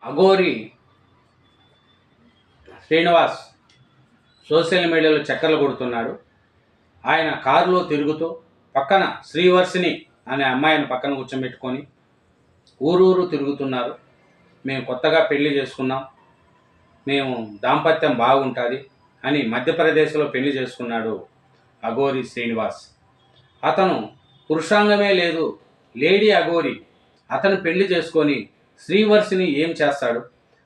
Aghori Srinivas social మీడియాలో చక్కర్లు కొడుతున్నాడు. ఆయన కారులో తిరుగుతూ పక్కన శ్రీవర్షిని అనే అమ్మాయిని పక్కన కూర్చోబెట్టుకొని ఊరూరు తిరుగుతున్నారు. మేము కొత్తగా పెళ్లి చేసుకున్నాం, మేము దాంపత్యం బాగుంటుంది అని మధ్యప్రదేశ్లో పెళ్లి చేసుకున్నాడు అఘోరి శ్రీనివాస్. అతను పురుషాంగమే లేదు, లేడీ అఘోరి. అతను పెళ్లి చేసుకొని శ్రీవర్షిని ఏం చేస్తాడు?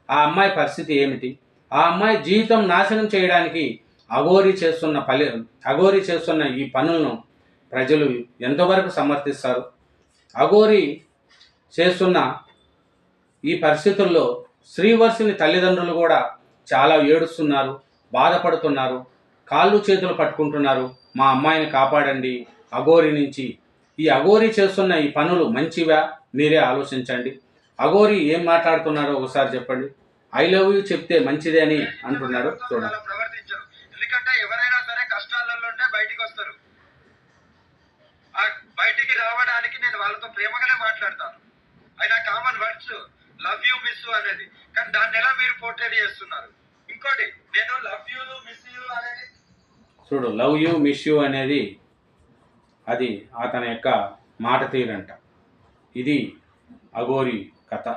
ఆ అమ్మాయి పరిస్థితి ఏమిటి? ఆ అమ్మాయి జీవితం నాశనం చేయడానికి అఘోరి చేస్తున్న ఈ పనులను ప్రజలు ఎంతవరకు సమర్థిస్తారు? అఘోరి చేస్తున్న ఈ పరిస్థితుల్లో శ్రీవర్షిని తల్లిదండ్రులు కూడా చాలా ఏడుస్తున్నారు, బాధపడుతున్నారు, కాళ్ళు చేతులు పట్టుకుంటున్నారు. మా అమ్మాయిని కాపాడండి అఘోరి నుంచి. ఈ అఘోరి చేస్తున్న ఈ పనులు మంచివా? మీరే ఆలోచించండి. అఘోరి ఏం మాట్లాడుతున్నాడో ఒకసారి చెప్పండి. ఐ లవ్ యూ చెప్తే మంచిదే అని అంటున్నాడు. చూడండి. ఎందుకంటే ఎవరైనా సరే కష్టాలలో ఉంటే బయటికి వస్తారు. బయటికి రావడానికి నేను వాళ్ళతో ప్రేమగానే మాట్లాడతాను. అయినా common words love you miss you అనేది, కానీ దాన్ని ఎలా మీరు పోర్ట్రేట్ చేస్తున్నారు? ఇంకోటి, నేను లవ్ యూ మిస్ యూ అనేది చూడు, లవ్ యూ మిస్ యూ అనేది అది అతని యొక్క మాట తీరంట. ఇది అఘోరి కథ.